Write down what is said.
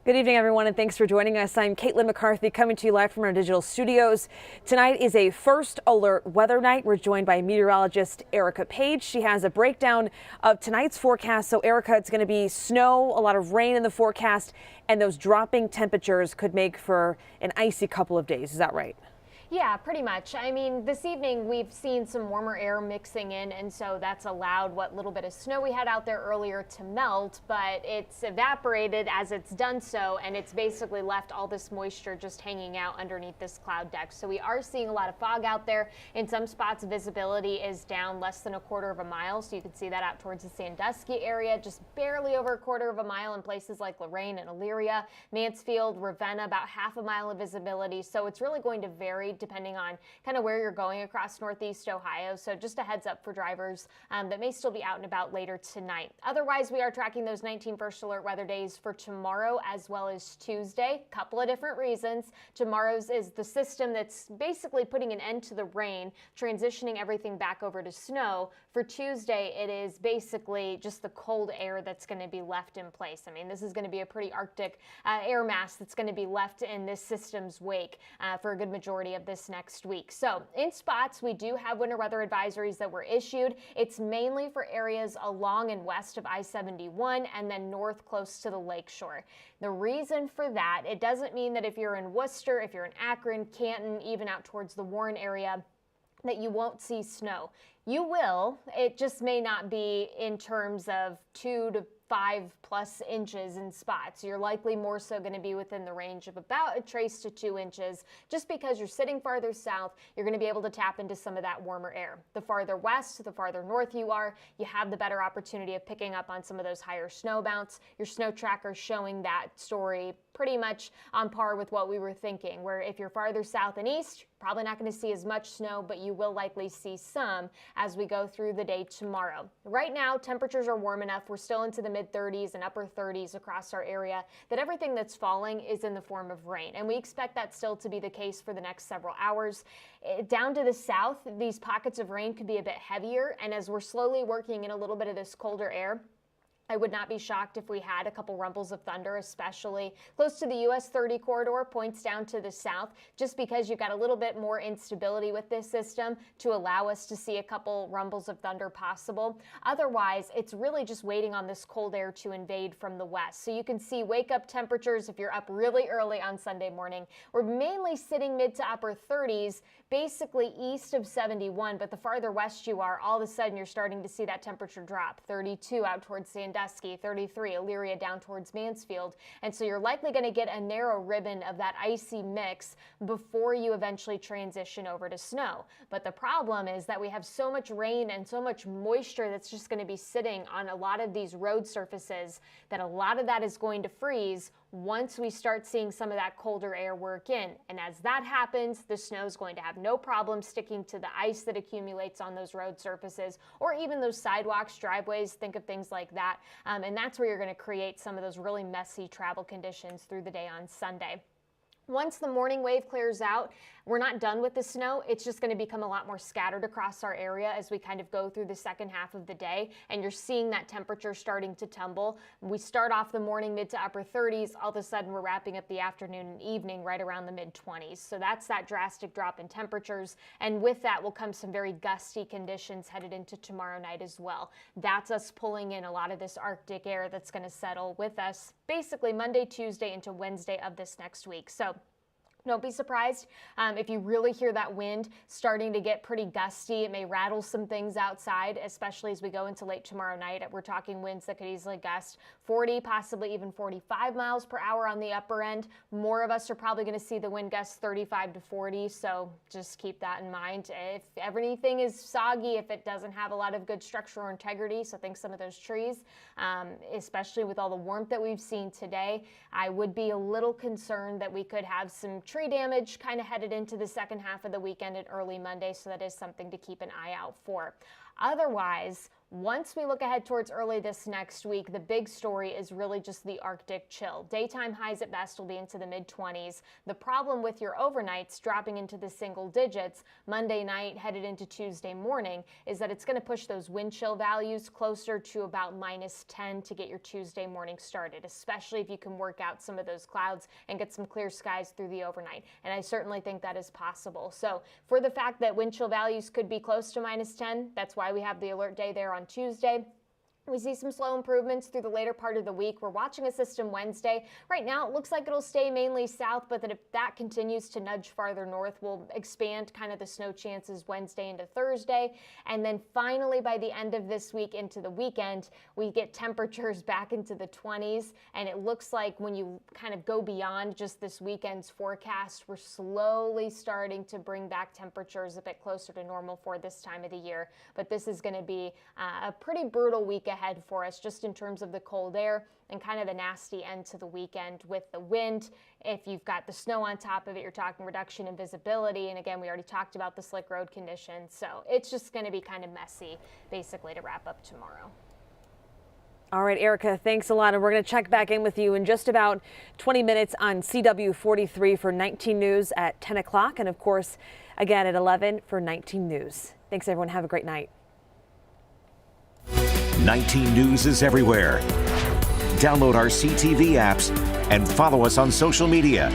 Good evening, everyone, and thanks for joining us. I'm Caitlin McCarthy coming to you live from our digital studios. Tonight is a first alert weather night. We're joined by meteorologist Erica Page. She has a breakdown of tonight's forecast. So, Erica, it's going to be snow, a lot of rain in the forecast, and those dropping temperatures could make for an icy couple of days. Is that right? Yeah, pretty much. I mean, this evening we've seen some warmer air mixing in, and so that's allowed what little bit of snow we had out there earlier to melt, but it's evaporated as it's done so, and it's basically left all this moisture just hanging out underneath this cloud deck. So we are seeing a lot of fog out there. In some spots, visibility is down less than a quarter of a mile, so you can see that out towards the Sandusky area, just barely over a quarter of a mile in places like Lorain and Elyria, Mansfield, Ravenna, about half a mile of visibility. So it's really going to vary depending on kind of where you're going across Northeast Ohio. So just a heads up for drivers that may still be out and about later tonight. Otherwise, we are tracking those 19 first alert weather days for tomorrow as well as Tuesday. Couple of different reasons. Tomorrow's is the system that's basically putting an end to the rain, transitioning everything back over to snow. For Tuesday, it is basically just the cold air that's going to be left in place. I mean, this is going to be a pretty Arctic air mass that's going to be left in this system's wake for a good majority of this next week. So in spots, we do have winter weather advisories that were issued. It's mainly for areas along and west of I-71 and then north close to the lakeshore. The reason for that, it doesn't mean that if you're in Worcester, if you're in Akron, Canton, even out towards the Warren area, that you won't see snow. You will. It just may not be in terms of 2 to 5+ inches in spots. You're likely more so going to be within the range of about a trace to 2 inches. Just because you're sitting farther south, you're going to be able to tap into some of that warmer air. The farther west, the farther north you are, you have the better opportunity of picking up on some of those higher snow bounce. Your snow tracker showing that story pretty much on par with what we were thinking, where if you're farther south and east, probably not going to see as much snow, but you will likely see some as we go through the day tomorrow. Right now, temperatures are warm enough. We're still into the mid-30s and upper 30s across our area, that everything that's falling is in the form of rain. And we expect that still to be the case for the next several hours. Down to the south, these pockets of rain could be a bit heavier. And as we're slowly working in a little bit of this colder air, I would not be shocked if we had a couple rumbles of thunder, especially close to the US 30 corridor, points down to the south, just because you've got a little bit more instability with this system to allow us to see a couple rumbles of thunder possible. Otherwise, it's really just waiting on this cold air to invade from the west. So you can see wake up temperatures if you're up really early on Sunday morning. We're mainly sitting mid to upper 30s, basically east of 71, but the farther west you are, all of a sudden you're starting to see that temperature drop. 32 out towards Sandusky, 33, Elyria down towards Mansfield. And so you're likely going to get a narrow ribbon of that icy mix before you eventually transition over to snow. But the problem is that we have so much rain and so much moisture that's just going to be sitting on a lot of these road surfaces that a lot of that is going to freeze once we start seeing some of that colder air work in. And as that happens, the snow is going to have no problem sticking to the ice that accumulates on those road surfaces or even those sidewalks, driveways, think of things like that. And that's where you're going to create some of those really messy travel conditions through the day on Sunday. Once the morning wave clears out, we're not done with the snow. It's just going to become a lot more scattered across our area as we kind of go through the second half of the day. And you're seeing that temperature starting to tumble. We start off the morning mid to upper 30s. All of a sudden, we're wrapping up the afternoon and evening right around the mid 20s. So that's that drastic drop in temperatures. And with that will come some very gusty conditions headed into tomorrow night as well. That's us pulling in a lot of this Arctic air that's going to settle with us basically Monday, Tuesday into Wednesday of this next week. So don't be surprised if you really hear that wind starting to get pretty gusty. It may rattle some things outside, especially as we go into late tomorrow night. We're talking winds that could easily gust 40, possibly even 45 miles per hour on the upper end. More of us are probably going to see the wind gusts 35 to 40, so just keep that in mind. If everything is soggy, if it doesn't have a lot of good structural integrity, so think some of those trees, especially with all the warmth that we've seen today, I would be a little concerned that we could have some tree damage kind of headed into the second half of the weekend and early Monday, so that is something to keep an eye out for. Otherwise, Once we look ahead towards early this next week, the big story is really just the Arctic chill. Daytime highs at best will be into the mid-20s. The problem with your overnights dropping into the single digits Monday night headed into Tuesday morning is that it's going to push those wind chill values closer to about -10 to get your Tuesday morning started, especially if you can work out some of those clouds and get some clear skies through the overnight. And I certainly think that is possible. So for the fact that wind chill values could be close to -10, that's why we have the alert day there on Tuesday. We see some slow improvements through the later part of the week. We're watching a system Wednesday. Right now, it looks like it'll stay mainly south, but that if that continues to nudge farther north, we'll expand kind of the snow chances Wednesday into Thursday. And then finally, by the end of this week into the weekend, we get temperatures back into the 20s. And it looks like when you kind of go beyond just this weekend's forecast, we're slowly starting to bring back temperatures a bit closer to normal for this time of the year. But this is going to be a pretty brutal week ahead for us just in terms of the cold air and kind of a nasty end to the weekend with the wind. If you've got the snow on top of it, you're talking reduction in visibility. And again, we already talked about the slick road conditions. So it's just going to be kind of messy basically to wrap up tomorrow. All right, Erica, thanks a lot. And we're going to check back in with you in just about 20 minutes on CW 43 for 19 News at 10 o'clock. And of course, again at 11 for 19 News. Thanks, everyone. Have a great night. 19 News is everywhere. Download our CTV apps and follow us on social media.